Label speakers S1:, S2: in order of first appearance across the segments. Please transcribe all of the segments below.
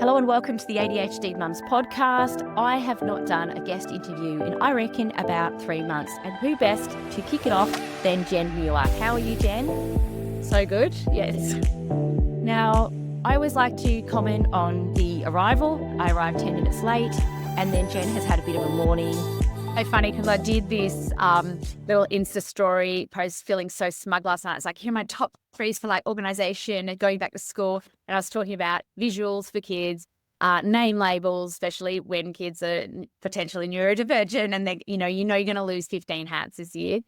S1: Hello and welcome to the ADHD Mums podcast. I have not done a guest interview in, I reckon, about 3 months. And who best to kick it off than Gen Muir? How are you, Jen?
S2: So good, yes.
S1: Now, I always like to comment on the arrival. I arrived 10 minutes late, and then Jen has had a bit of a morning.
S2: So funny because I did this little Insta story post feeling so smug last night. It's like, here are my top threes for like organisation and going back to school. And I was talking about visuals for kids, name labels, especially when kids are potentially neurodivergent and you're going to lose 15 hats this year.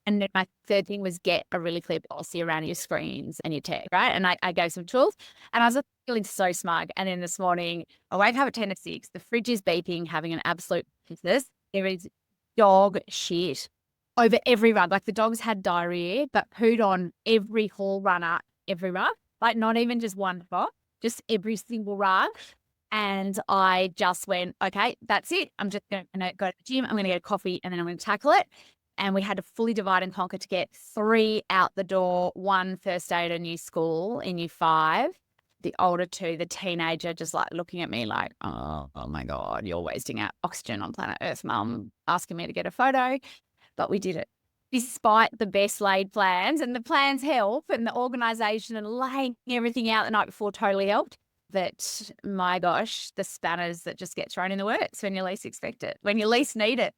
S2: And then my third thing was get a really clear policy around your screens and your tech, right? And I gave some tools and I was feeling so smug. And then this morning, I wake up at 10 to 6, the fridge is beeping, having an absolute business. There is dog shit over every rug. Like the dogs had diarrhea, but pooed on every hall runner, every rug. Like not even just one spot, just every single rug. And I just went, okay, that's it. I'm just going to go to the gym. I'm going to get a coffee and then I'm going to tackle it. And we had to fully divide and conquer to get 3 out the door, 1 first day at a new school in year 5. The older 2, the teenager, just like looking at me like, oh my God, you're wasting out oxygen on planet Earth, Mum, asking me to get a photo. But we did it. Despite the best laid plans, and the plans help, and the organisation and laying everything out the night before totally helped. But my gosh, the spanners that just get thrown in the works when you least expect it, when you least need it.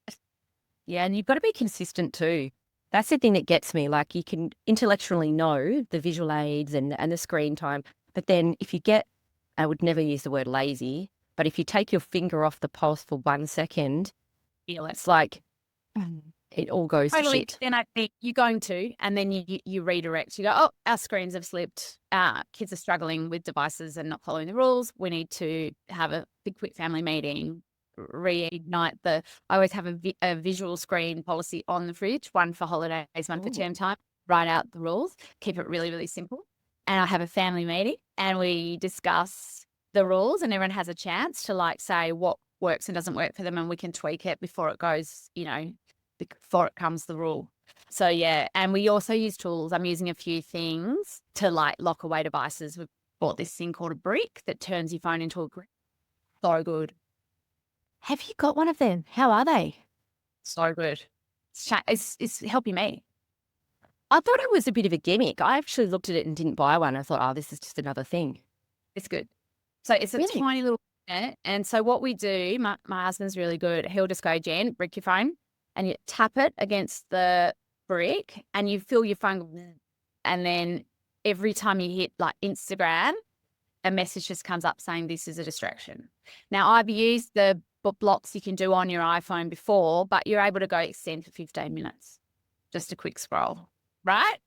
S1: Yeah, and you've got to be consistent too. That's the thing that gets me. Like you can intellectually know the visual aids and the screen time, but then if you get, I would never use the word lazy, but if you take your finger off the pulse for 1 second, it's like it all goes to shit.
S2: Then I think you're going to, and then you redirect. You go, oh, our screens have slipped. Kids are struggling with devices and not following the rules. We need to have a big, quick family meeting. Reignite I always have a visual screen policy on the fridge, one for holidays, one for term time, write out the rules, keep it really, really simple. And I have a family meeting and we discuss the rules and everyone has a chance to like say what works and doesn't work for them and we can tweak it before it goes, before it comes the rule. So yeah, and we also use tools. I'm using a few things to like lock away devices. We've bought this thing called a brick that turns your phone into a brick. So good.
S1: Have you got one of them? How are they?
S2: So good. It's helping me.
S1: I thought it was a bit of a gimmick. I actually looked at it and didn't buy one. I thought, oh, this is just another thing.
S2: It's good. So it's a tiny little unit. And so what we do, my husband's really good. He'll just go, Jen, brick your phone and you tap it against the brick and you feel your phone. And then every time you hit like Instagram, a message just comes up saying this is a distraction. Now I've used the blocks you can do on your iPhone before, but you're able to go extend for 15 minutes. Just a quick scroll, right?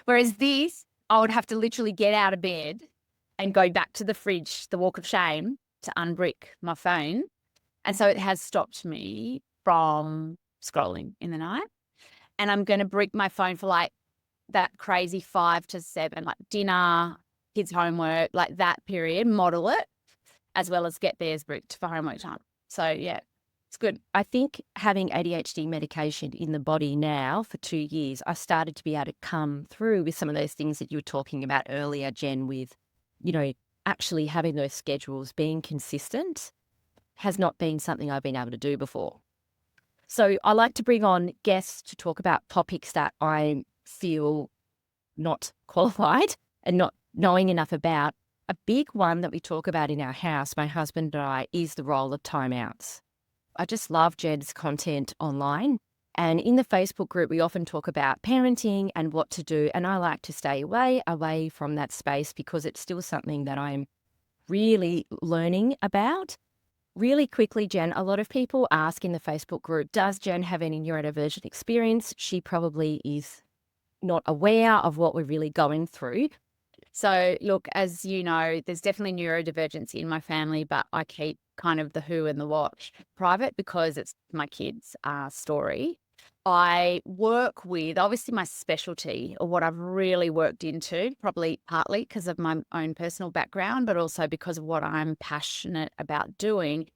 S2: Whereas this, I would have to literally get out of bed and go back to the fridge, the walk of shame, to unbrick my phone. And so it has stopped me from scrolling in the night. And I'm going to brick my phone for like that crazy 5 to 7, like dinner, kids' homework, like that period, model it, as well as get theirs bricked for homework time. So, yeah, it's good.
S1: I think having ADHD medication in the body now for 2 years, I started to be able to come through with some of those things that you were talking about earlier, Jen, with, actually having those schedules, being consistent has not been something I've been able to do before. So I like to bring on guests to talk about topics that I feel not qualified and not knowing enough about. A big one that we talk about in our house, my husband and I, is the role of timeouts. I just love Jen's content online. And in the Facebook group, we often talk about parenting and what to do. And I like to stay away from that space because it's still something that I'm really learning about. Really quickly, Jen, a lot of people ask in the Facebook group, does Jen have any neurodivergent experience? She probably is not aware of what we're really going through.
S2: So, look, as you know, there's definitely neurodivergence in my family, but I keep kind of the who and the what private because it's my kids' story. I work with, obviously my specialty or what I've really worked into, probably partly because of my own personal background, but also because of what I'm passionate about doing,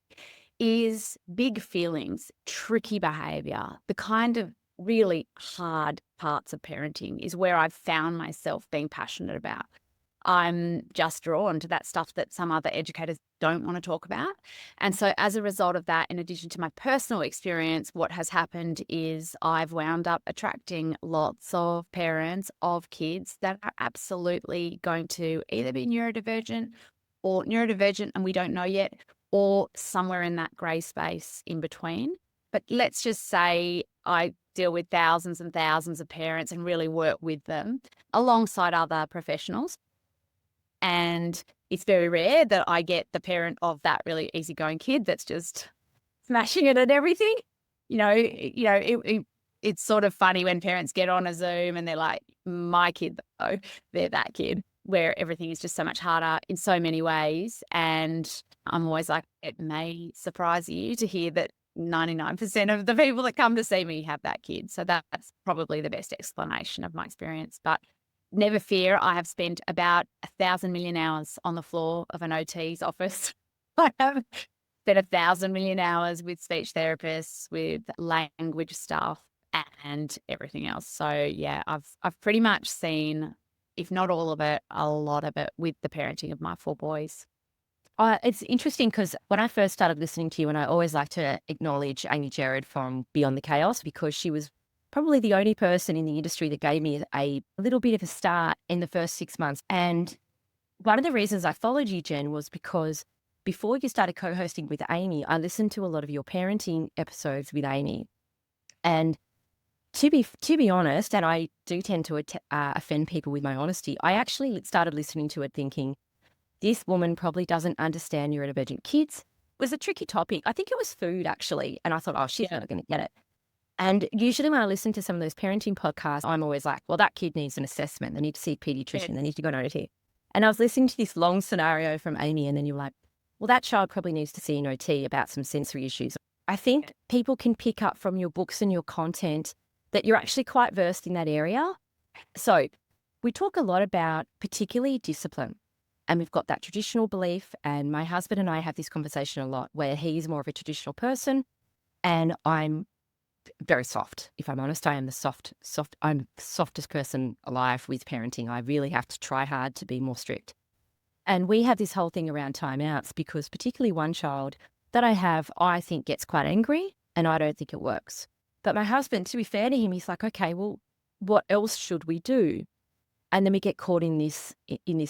S2: is big feelings, tricky behaviour, the kind of really hard parts of parenting is where I've found myself being passionate about. I'm just drawn to that stuff that some other educators don't want to talk about. And so as a result of that, in addition to my personal experience, what has happened is I've wound up attracting lots of parents of kids that are absolutely going to either be neurodivergent and we don't know yet, or somewhere in that grey space in between. But let's just say I deal with thousands and thousands of parents and really work with them alongside other professionals. And it's very rare that I get the parent of that really easygoing kid that's just smashing it at everything. It's sort of funny when parents get on a Zoom and they're like, my kid, though, they're that kid, where everything is just so much harder in so many ways. And I'm always like, it may surprise you to hear that 99% of the people that come to see me have that kid. So that's probably the best explanation of my experience. But never fear, I have spent about 1,000 million hours on the floor of an OT's office. I have spent 1,000 million hours with speech therapists, with language stuff and everything else. So yeah, I've pretty much seen, if not all of it, a lot of it with the parenting of my 4 boys.
S1: It's interesting because when I first started listening to you, and I always like to acknowledge Amy Gerard from Beyond the Chaos, because she was probably the only person in the industry that gave me a little bit of a start in the first 6 months. And one of the reasons I followed you, Jen, was because before you started co-hosting with Amy, I listened to a lot of your parenting episodes with Amy. And to be honest, and I do tend to offend people with my honesty, I actually started listening to it thinking, this woman probably doesn't understand neurodivergent kids. It was a tricky topic. I think it was food, actually. And I thought, oh, she's not going to get it. And usually when I listen to some of those parenting podcasts, I'm always like, well, that kid needs an assessment. They need to see a pediatrician. They need to go to OT. And I was listening to this long scenario from Amy, and then you're like, well, that child probably needs to see an OT about some sensory issues. I think people can pick up from your books and your content that you're actually quite versed in that area. So we talk a lot about particularly discipline. And we've got that traditional belief, and my husband and I have this conversation a lot where he's more of a traditional person and I'm very soft. If I'm honest, I am I'm the softest person alive with parenting. I really have to try hard to be more strict. And we have this whole thing around timeouts because particularly one child that I have, I think gets quite angry and I don't think it works. But my husband, to be fair to him, he's like, okay, well, what else should we do? And then we get caught in this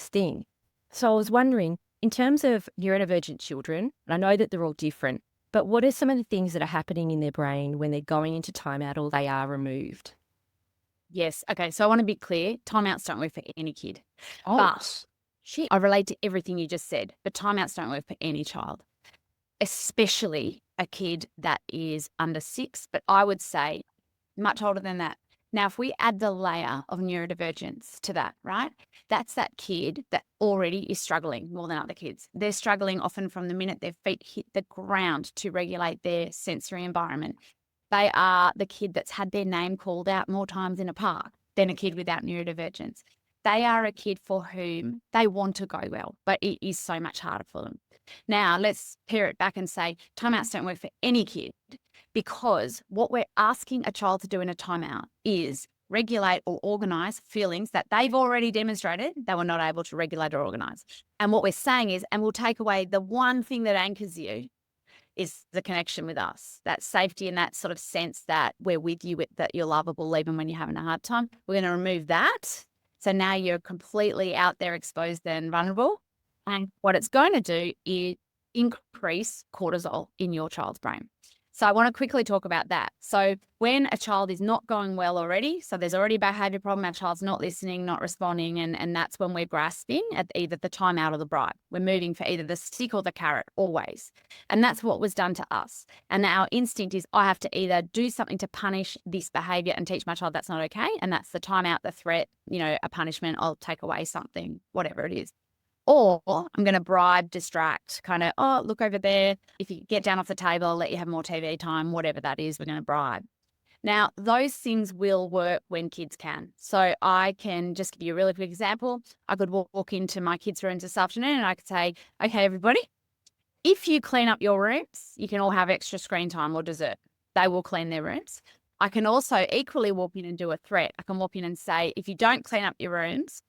S1: thing. So I was wondering, in terms of neurodivergent children, and I know that they're all different, but what are some of the things that are happening in their brain when they're going into timeout or they are removed?
S2: Yes. Okay. So I want to be clear. Timeouts don't work for any kid.
S1: Oh,
S2: But I relate to everything you just said, but timeouts don't work for any child, especially a kid that is under 6, but I would say much older than that. Now, if we add the layer of neurodivergence to that, right, that's that kid that already is struggling more than other kids. They're struggling often from the minute their feet hit the ground to regulate their sensory environment. They are the kid that's had their name called out more times in a park than a kid without neurodivergence. They are a kid for whom they want to go well, but it is so much harder for them. Now, let's pare it back and say timeouts don't work for any kid, because what we're asking a child to do in a timeout is regulate or organise feelings that they've already demonstrated they were not able to regulate or organise. And what we're saying is, and we'll take away the one thing that anchors you, is the connection with us, that safety and that sort of sense that we're with you, that you're lovable even when you're having a hard time. We're going to remove that. So now you're completely out there, exposed and vulnerable. And what it's going to do is increase cortisol in your child's brain. So I want to quickly talk about that. So when a child is not going well already, so there's already a behaviour problem, our child's not listening, not responding, and that's when we're grasping at either the timeout or the bribe. We're moving for either the stick or the carrot, always. And that's what was done to us. And our instinct is, I have to either do something to punish this behaviour and teach my child that's not okay, and that's the timeout, the threat, a punishment, I'll take away something, whatever it is. Or I'm going to bribe, distract, kind of, oh, look over there. If you get down off the table, I'll let you have more TV time, whatever that is, we're going to bribe. Now, those things will work when kids can. So I can just give you a really quick example. I could walk into my kids' rooms this afternoon and I could say, okay, everybody, if you clean up your rooms, you can all have extra screen time or dessert. They will clean their rooms. I can also equally walk in and do a threat. I can walk in and say, if you don't clean up your rooms,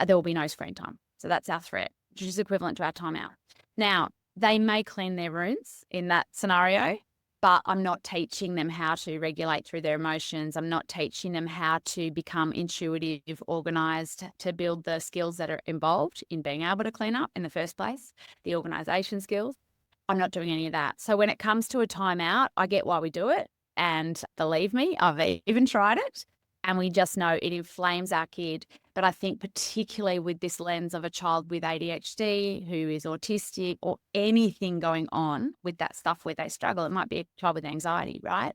S2: there will be no screen time. So that's our threat, which is equivalent to our timeout. Now, they may clean their rooms in that scenario, but I'm not teaching them how to regulate through their emotions. I'm not teaching them how to become intuitive, organized, to build the skills that are involved in being able to clean up in the first place, the organization skills. I'm not doing any of that. So when it comes to a timeout, I get why we do it. And believe me, I've even tried it. And we just know it inflames our kid. But I think particularly with this lens of a child with ADHD who is autistic or anything going on with that stuff where they struggle, it might be a child with anxiety, right?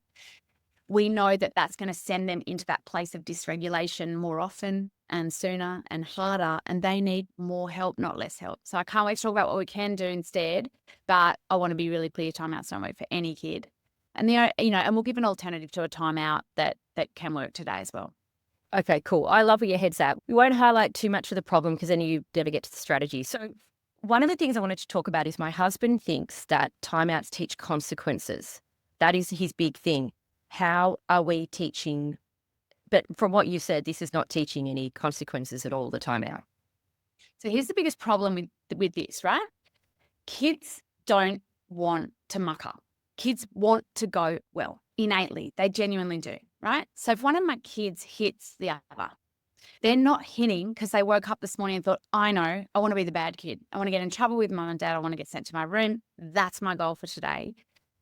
S2: We know that that's going to send them into that place of dysregulation more often and sooner and harder, and they need more help, not less help. So I can't wait to talk about what we can do instead, but I want to be really clear, timeouts don't work for any kid. And and we'll give an alternative to a timeout that can work today as well.
S1: Okay, cool. I love where your head's at. We won't highlight too much of the problem because then you never get to the strategy. So one of the things I wanted to talk about is my husband thinks that timeouts teach consequences. That is his big thing. How are we teaching? But from what you said, this is not teaching any consequences at all, the timeout.
S2: So here's the biggest problem with this, right? Kids don't want to muck up. Kids want to go well, innately. They genuinely do, right? So if one of my kids hits the other, they're not hitting because they woke up this morning and thought, I know, I want to be the bad kid. I want to get in trouble with mum and dad. I want to get sent to my room. That's my goal for today.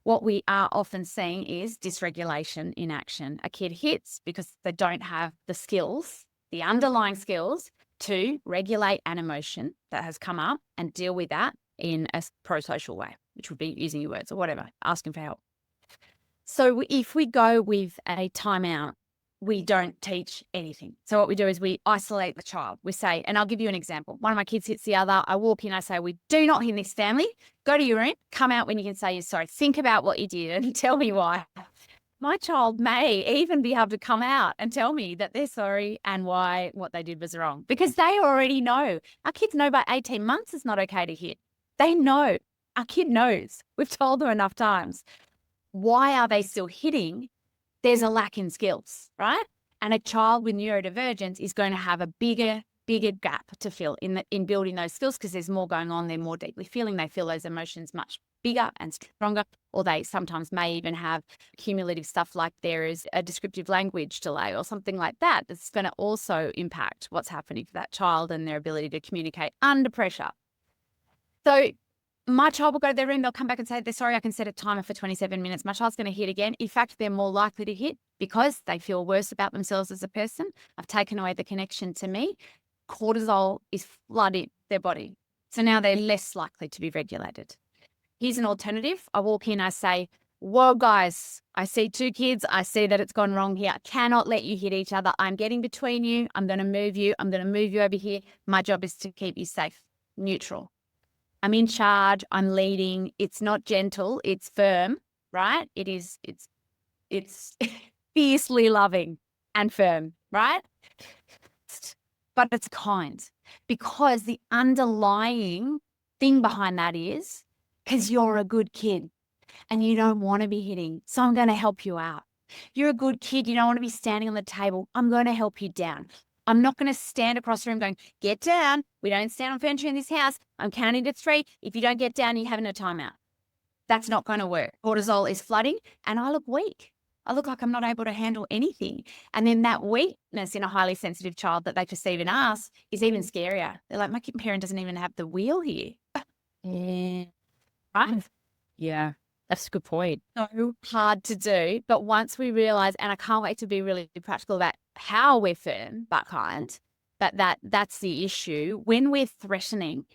S2: What we are often seeing is dysregulation in action. A kid hits because they don't have the skills, the underlying skills to regulate an emotion that has come up and deal with that in a pro-social way, which would be using your words or whatever, asking for help. So if we go with a timeout, we don't teach anything. So what we do is we isolate the child. We say, and I'll give you an example. One of my kids hits the other. I walk in, I say, we do not hit this family. Go to your room, come out when you can say you're sorry. Think about what you did and tell me why. My child may even be able to come out and tell me that they're sorry and why what they did was wrong, because they already know. Our kids know by 18 months it's not okay to hit. They know. Our kid knows. We've told them enough times. Why are they still hitting? There's a lack in skills, right? And a child with neurodivergence is going to have a bigger gap to fill in building those skills because there's more going on. They're more deeply feeling. They feel those emotions much bigger and stronger, or they sometimes may even have cumulative stuff like there is a descriptive language delay or something like that. That's going to also impact what's happening for that child and their ability to communicate under pressure. So my child will go to their room, they'll come back and say, they're sorry, I can set a timer for 27 minutes. My child's going to hit again. In fact, they're more likely to hit because they feel worse about themselves as a person. I've taken away the connection to me. Cortisol is flooding their body. So now they're less likely to be regulated. Here's an alternative. I walk in, I say, whoa, guys, I see two kids. I see that it's gone wrong here. I cannot let you hit each other. I'm getting between you. I'm going to move you. I'm going to move you over here. My job is to keep you safe, neutral. I'm in charge. I'm leading. It's not gentle. It's firm, right? It's fiercely loving and firm, right? But it's kind, because the underlying thing behind that is because you're a good kid and you don't want to be hitting. So I'm going to help you out. You're a good kid. You don't want to be standing on the table. I'm going to help you down. I'm not going to stand across the room going, get down. We don't stand on furniture in this house. I'm counting to 3. If you don't get down, you're having a timeout. That's not going to work. Cortisol is flooding and I look weak. I look like I'm not able to handle anything. And then that weakness in a highly sensitive child that they perceive in us is even scarier. They're like, my parent doesn't even have the wheel here.
S1: Yeah.
S2: Right?
S1: Yeah. That's a good point.
S2: So hard to do. But once we realize, and I can't wait to be really practical about how we're firm but kind, but that's the issue. When we're threatening,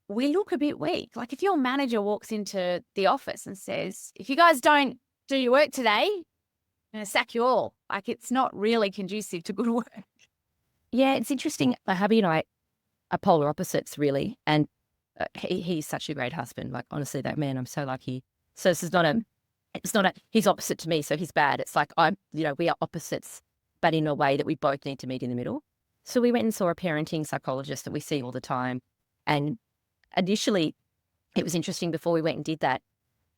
S2: we look a bit weak. Like if your manager walks into the office and says, if you guys don't do your work today, I'm going to sack you all. Like it's not really conducive to good work.
S1: Yeah, it's interesting. My hubby and I are polar opposites, really. And he's such a great husband. Like, honestly, that man, I'm so lucky. So this is he's opposite to me, so he's bad. It's like we are opposites, but in a way that we both need to meet in the middle. So we went and saw a parenting psychologist that we see all the time. And initially, it was interesting before we went and did that.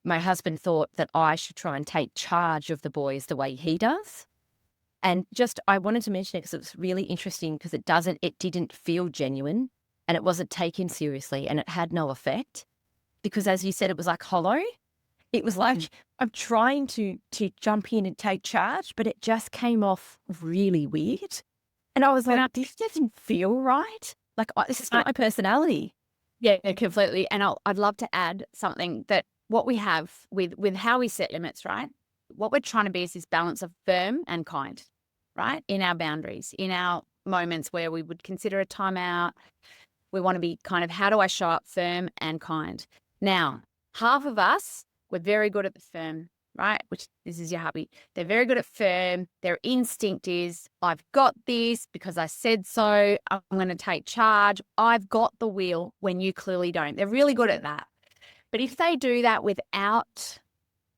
S1: My husband thought that I should try and take charge of the boys the way he does. And just, I wanted to mention it because it was really interesting because it didn't feel genuine and it wasn't taken seriously and it had no effect because, as you said, it was like hollow. It was like, I'm trying to jump in and take charge, but it just came off really weird. And I was like, this doesn't feel right. Like, this is not my personality.
S2: Yeah, completely. And I'd love to add something that what we have with how we set limits, right? What we're trying to be is this balance of firm and kind, right? In our boundaries, in our moments where we would consider a timeout. We want to be kind of, how do I show up firm and kind? Now, half of us, we're very good at the firm, right? Which this is your hubby. They're very good at firm. Their instinct is, I've got this because I said so. I'm going to take charge. I've got the wheel when you clearly don't. They're really good at that. But if they do that without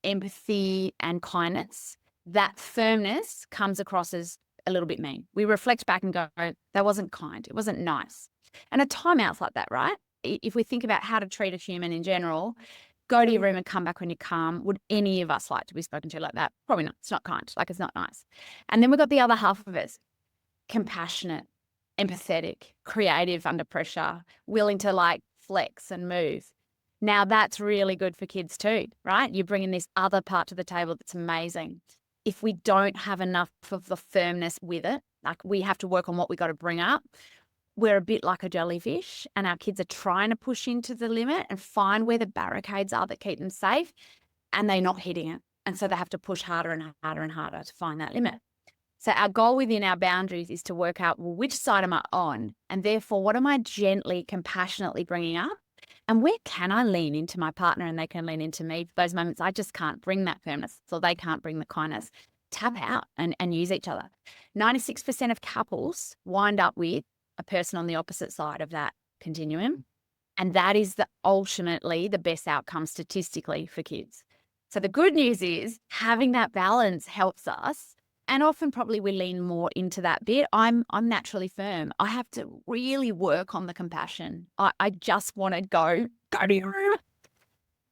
S2: empathy and kindness, that firmness comes across as a little bit mean. We reflect back and go, that wasn't kind. It wasn't nice. And a timeout's like that, right? If we think about how to treat a human in general, go to your room and come back when you're calm. Would any of us like to be spoken to like that? Probably not. It's not kind. Like, it's not nice. And then we've got the other half of us, compassionate, empathetic, creative under pressure, willing to like flex and move. Now that's really good for kids too, right? You're bringing this other part to the table that's amazing. If we don't have enough of the firmness with it, like we have to work on what we got to bring up, we're a bit like a jellyfish and our kids are trying to push into the limit and find where the barricades are that keep them safe and they're not hitting it. And so they have to push harder and harder and harder to find that limit. So our goal within our boundaries is to work out, well, which side am I on? And therefore, what am I gently, compassionately bringing up? And where can I lean into my partner and they can lean into me? For those moments, I just can't bring that firmness, so they can't bring the kindness. Tap out and use each other. 96% of couples wind up with a person on the opposite side of that continuum. And that is ultimately the best outcome statistically for kids. So the good news is having that balance helps us. And often probably we lean more into that bit. I'm naturally firm. I have to really work on the compassion. I just want to go to your room.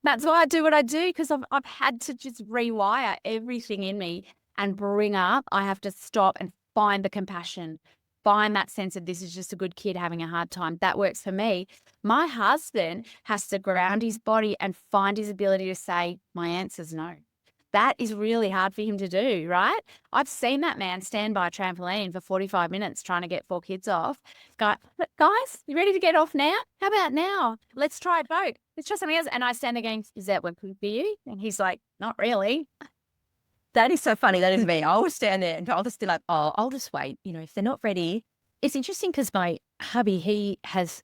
S2: That's why I do what I do, because I've had to just rewire everything in me and bring up. I have to stop and find the compassion, find that sense of this is just a good kid having a hard time. That works for me. My husband has to ground his body and find his ability to say, my answer's no. That is really hard for him to do, right? I've seen that man stand by a trampoline for 45 minutes trying to get 4 kids off. Guys, you ready to get off now? How about now? Let's try a boat. Let's try something else. And I stand there going, is that what could be you? And he's like, not really.
S1: That is so funny. That is me. I will stand there and I'll just be like, oh, I'll just wait. You know, if they're not ready. It's interesting because my hubby,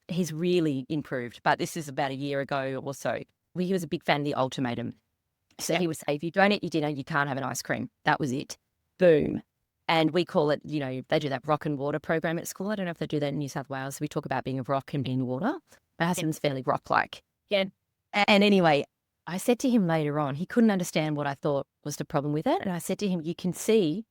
S1: he's really improved, but this is about a year ago or so. He was a big fan of the ultimatum. So he would say, if you don't eat your dinner, you can't have an ice cream. That was it. Boom. And we call it, you know, they do that rock and water program at school. I don't know if they do that in New South Wales. We talk about being a rock and being water. My husband's fairly rock-like.
S2: Yeah.
S1: And anyway, I said to him later on, he couldn't understand what I thought was the problem with it. And I said to him, you can see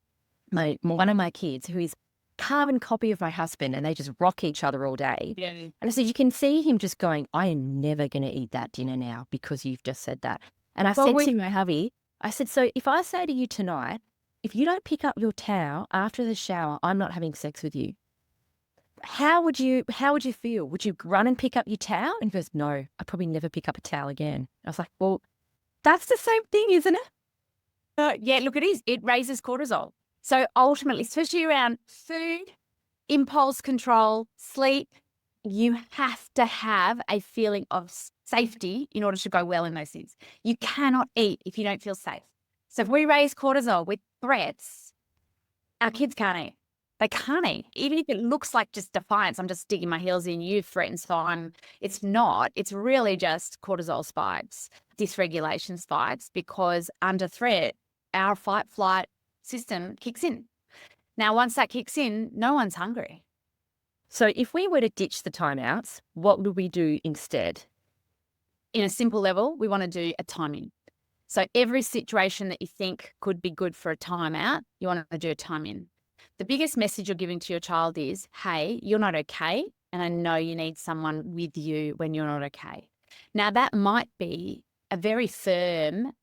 S1: one of my kids who is carbon copy of my husband and they just rock each other all day.
S2: Yeah.
S1: And I said, you can see him just going, I am never going to eat that dinner now because you've just said that. And I said to my hubby, I said, so if I say to you tonight, if you don't pick up your towel after the shower, I'm not having sex with you. How would you feel? Would you run and pick up your towel? And he goes, no, I probably never pick up a towel again. I was like, well, that's the same thing, isn't it?
S2: Yeah, look, it is. It raises cortisol. So ultimately, especially around food, impulse control, sleep, you have to have a feeling of safety in order to go well in those things. You cannot eat if you don't feel safe. So if we raise cortisol with threats, our kids can't eat. They can't eat. Even if it looks like just defiance, I'm just digging my heels in, you threaten, so it's not. It's really just cortisol spikes, dysregulation spikes, because under threat, our fight-flight system kicks in. Now, once that kicks in, no one's hungry.
S1: So if we were to ditch the timeouts, what would we do instead?
S2: In a simple level, we want to do a time-in. So every situation that you think could be good for a timeout, you want to do a time-in. The biggest message you're giving to your child is, hey, you're not okay, and I know you need someone with you when you're not okay. Now, that might be a very firm,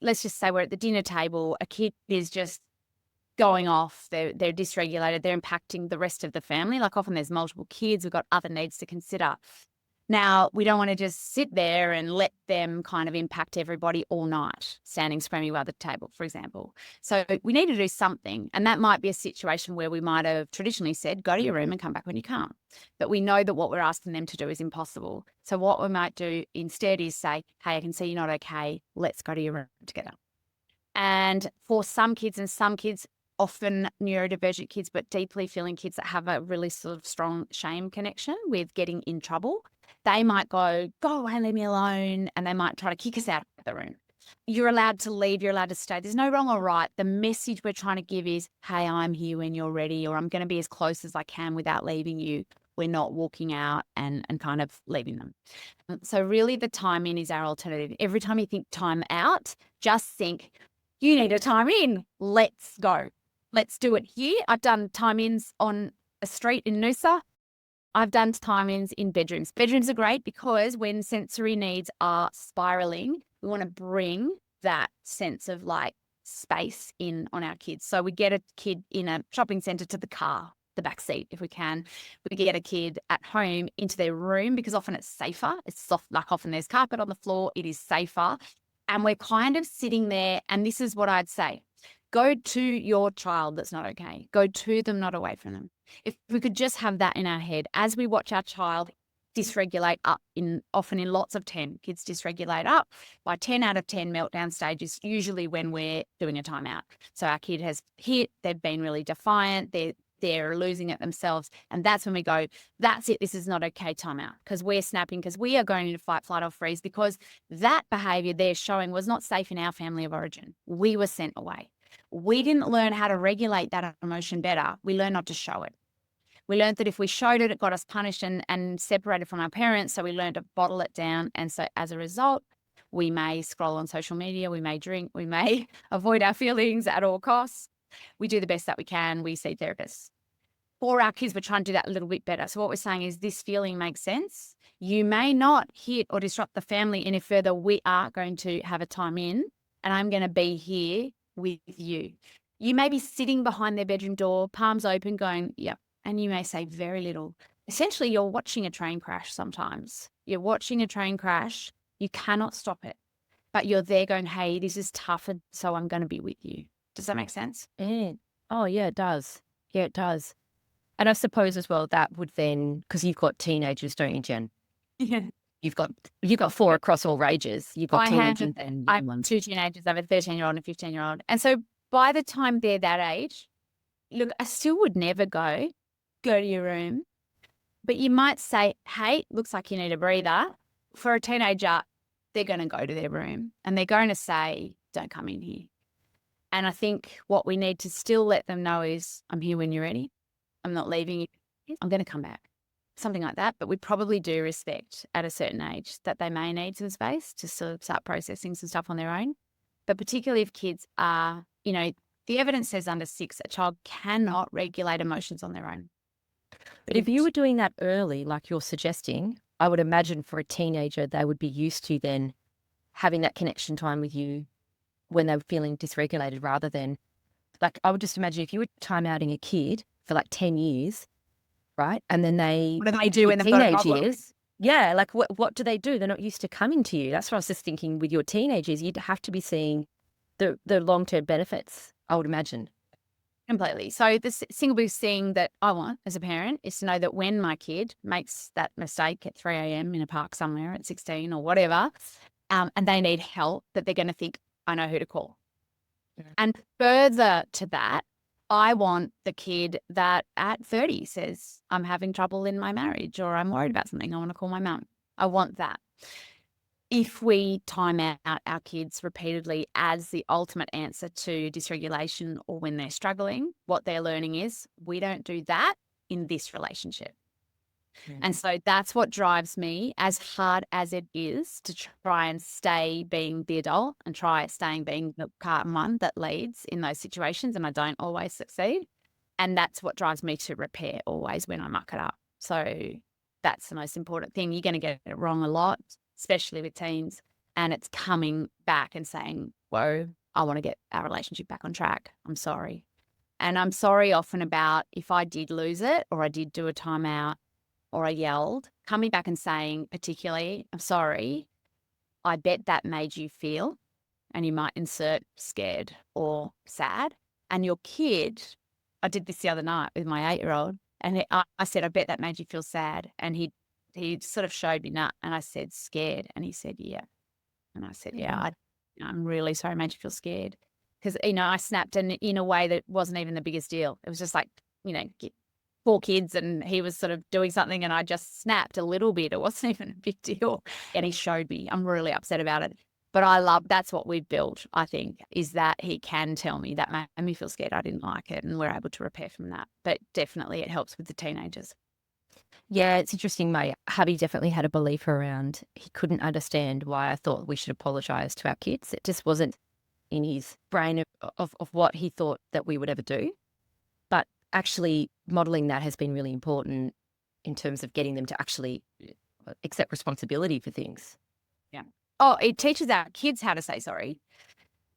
S2: let's just say we're at the dinner table, a kid is just going off, they're dysregulated, they're impacting the rest of the family. Like often there's multiple kids, we've got other needs to consider. Now, we don't want to just sit there and let them kind of impact everybody all night, standing screaming by the table, for example. So we need to do something. And that might be a situation where we might have traditionally said, go to your room and come back when you come. But we know that what we're asking them to do is impossible. So what we might do instead is say, hey, I can see you're not okay. Let's go to your room together. And for some kids, often neurodivergent kids, but deeply feeling kids that have a really sort of strong shame connection with getting in trouble, they might go away, leave me alone. And they might try to kick us out of the room. You're allowed to leave. You're allowed to stay. There's no wrong or right. The message we're trying to give is, hey, I'm here when you're ready, or I'm going to be as close as I can without leaving you. We're not walking out and kind of leaving them. So really the time in is our alternative. Every time you think time out, just think, you need a time in. Let's go. Let's do it here. I've done time ins on a street in Noosa. I've done time ins in bedrooms. Bedrooms are great because when sensory needs are spiraling, we want to bring that sense of like space in on our kids. So we get a kid in a shopping centre to the car, the back seat if we can. We get a kid at home into their room because often it's safer. It's soft, like often there's carpet on the floor. It is safer. And we're kind of sitting there, and this is what I'd say. Go to your child that's not okay. Go to them, not away from them. If we could just have that in our head as we watch our child dysregulate up often in lots of 10, kids dysregulate up. By 10 out of 10 meltdown stages, usually when we're doing a timeout. So our kid has hit, they've been really defiant, they're losing it themselves. And that's when we go, that's it, this is not okay, timeout. Because we're snapping, because we are going into fight, flight, or freeze, because that behaviour they're showing was not safe in our family of origin. We were sent away. We didn't learn how to regulate that emotion better. We learned not to show it. We learned that if we showed it, it got us punished and separated from our parents. So we learned to bottle it down. And so as a result, we may scroll on social media, we may drink, we may avoid our feelings at all costs. We do the best that we can. We see therapists. For our kids, we're trying to do that a little bit better. So what we're saying is this feeling makes sense. You may not hit or disrupt the family any further. We are going to have a time in, and I'm going to be here with you. You may be sitting behind their bedroom door, palms open, going, yep. And you may say very little. Essentially, you're watching a train crash sometimes. You're watching a train crash. You cannot stop it. But you're there going, hey, this is tough, and so I'm going to be with you. Does that make sense?
S1: Yeah. Oh, yeah, it does. Yeah, it does. And I suppose as well that would then, because you've got teenagers, don't you, Jen?
S2: Yeah.
S1: You've got 4 across all ages. You've got teenagers and
S2: I
S1: young
S2: have
S1: ones.
S2: 2 teenagers. I have a 13-year-old and a 15-year-old. And so by the time they're that age, look, I still would never go to your room. But you might say, hey, looks like you need a breather. For a teenager, they're going to go to their room and they're going to say, don't come in here. And I think what we need to still let them know is, I'm here when you're ready. I'm not leaving you. I'm going to come back. Something like that. But we probably do respect at a certain age that they may need some space to sort of start processing some stuff on their own. But particularly if kids are, the evidence says under 6, a child cannot regulate emotions on their own.
S1: But if you were doing that early, like you're suggesting, I would imagine for a teenager, they would be used to then having that connection time with you when they were feeling dysregulated rather than, like, I would just imagine if you were timeouting a kid for like 10 years, right? And then
S2: What do they do when they've got a
S1: teenage
S2: problem?
S1: years, yeah, like what do they do? They're not used to coming to you. That's what I was just thinking with your teenagers. You'd have to be seeing the long-term benefits, I would imagine.
S2: Completely. So the single biggest thing that I want as a parent is to know that when my kid makes that mistake at 3 a.m. in a park somewhere at 16 or whatever, and they need help, that they're going to think, I know who to call. Yeah. And further to that, I want the kid that at 30 says, I'm having trouble in my marriage or I'm worried about something. I want to call my mum. I want that. If we time out our kids repeatedly as the ultimate answer to dysregulation or when they're struggling, what they're learning is we don't do that in this relationship. Yeah. And so that's what drives me, as hard as it is to try and stay being the adult and try staying being the carton one that leads in those situations. And I don't always succeed. And that's what drives me to repair always when I muck it up. So that's the most important thing. You're going to get it wrong a lot, especially with teens, and it's coming back and saying, whoa, I want to get our relationship back on track. I'm sorry. And I'm sorry often about if I did lose it or I did do a timeout or I yelled, coming back and saying, particularly, I'm sorry, I bet that made you feel, and you might insert scared or sad. And your kid, I did this the other night with my 8-year-old, and I said, I bet that made you feel sad. And he sort of showed me that, and I said, scared. And he said, yeah. And I said, yeah, I'm really sorry I made you feel scared. Because, I snapped in a way that wasn't even the biggest deal. It was just like, 4 kids and he was sort of doing something and I just snapped a little bit. It wasn't even a big deal. And he showed me. I'm really upset about it. But that's what we've built, I think, is that he can tell me that made me feel scared. I didn't like it. And we're able to repair from that. But definitely it helps with the teenagers.
S1: Yeah, it's interesting. My hubby definitely had a belief around he couldn't understand why I thought we should apologise to our kids. It just wasn't in his brain of what he thought that we would ever do. But actually modelling that has been really important in terms of getting them to actually accept responsibility for things.
S2: Yeah. Oh, it teaches our kids how to say sorry.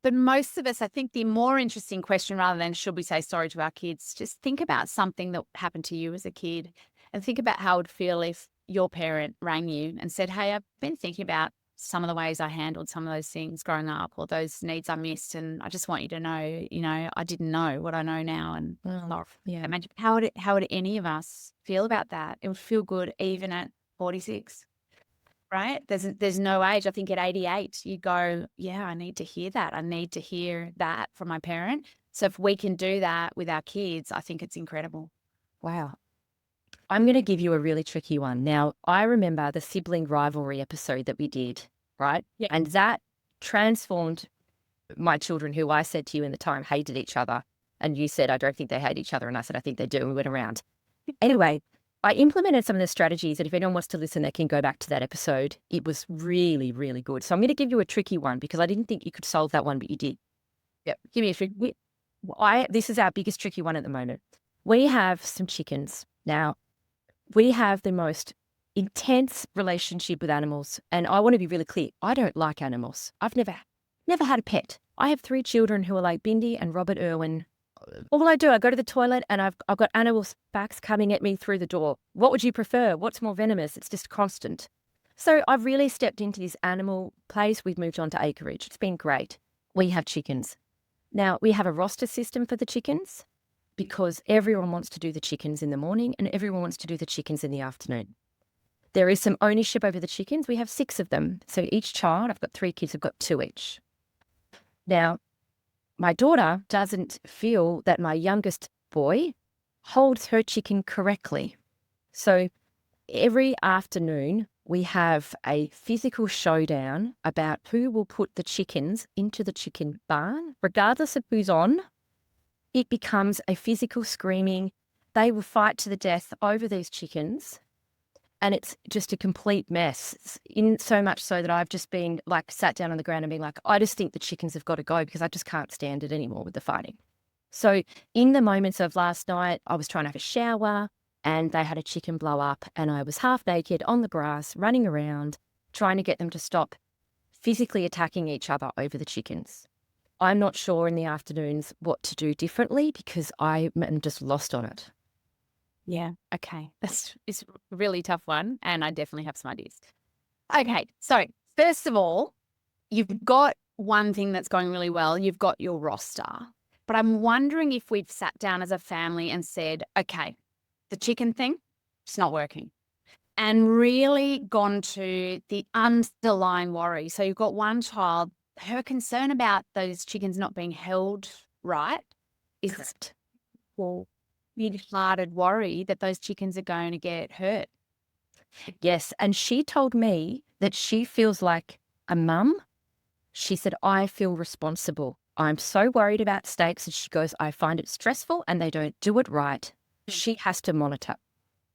S2: But most of us, I think the more interesting question, rather than should we say sorry to our kids, just think about something that happened to you as a kid and think about how it would feel if your parent rang you and said, hey, I've been thinking about some of the ways I handled some of those things growing up or those needs I missed. And I just want you to know, I didn't know what I know now. And
S1: yeah.
S2: imagine how would any of us feel about that? It would feel good even at 46. Right? There's no age. I think at 88, you go, yeah, I need to hear that. I need to hear that from my parent. So if we can do that with our kids, I think it's incredible.
S1: Wow. I'm going to give you a really tricky one. Now, I remember the sibling rivalry episode that we did, right?
S2: Yeah.
S1: And that transformed my children, who I said to you in the time hated each other. And you said, I don't think they hate each other. And I said, I think they do. And we went around. Anyway, I implemented some of the strategies, and if anyone wants to listen, they can go back to that episode. It was really, really good. So I'm going to give you a tricky one because I didn't think you could solve that one, but you did.
S2: Yep. Give me a tricky.
S1: This is our biggest tricky one at the moment. We have some chickens. Now, we have the most intense relationship with animals, and I want to be really clear. I don't like animals. I've never had a pet. I have 3 children who are like Bindi and Robert Irwin. All I do, I go to the toilet and I've got animal facts coming at me through the door. What would you prefer? What's more venomous? It's just constant. So I've really stepped into this animal place. We've moved on to acreage. It's been great. We have chickens. Now, we have a roster system for the chickens because everyone wants to do the chickens in the morning and everyone wants to do the chickens in the afternoon. There is some ownership over the chickens. We have 6 of them. So each child, I've got 3 kids, I've got 2 each. Now, my daughter doesn't feel that my youngest boy holds her chicken correctly. So every afternoon we have a physical showdown about who will put the chickens into the chicken barn. Regardless of who's on, it becomes a physical screaming. They will fight to the death over these chickens. And it's just a complete mess. It's in so much so that I've just been like sat down on the ground and been like, I just think the chickens have got to go because I just can't stand it anymore with the fighting. So in the moments of last night, I was trying to have a shower and they had a chicken blow up and I was half naked on the grass, running around, trying to get them to stop physically attacking each other over the chickens. I'm not sure in the afternoons what to do differently because I am just lost on it.
S2: Yeah. Okay. It's a really tough one. And I definitely have some ideas. Okay. So first of all, you've got one thing that's going really well. You've got your roster. But I'm wondering if we've sat down as a family and said, okay, the chicken thing, it's not working. And really gone to the underlying worry. So you've got one child, her concern about those chickens not being held right is
S1: Correct.
S2: Well, big-hearted worry that those chickens are going to get hurt.
S1: Yes. And she told me that she feels like a mum. She said, I feel responsible. I'm so worried about steaks. And she goes, I find it stressful and they don't do it right. She has to monitor.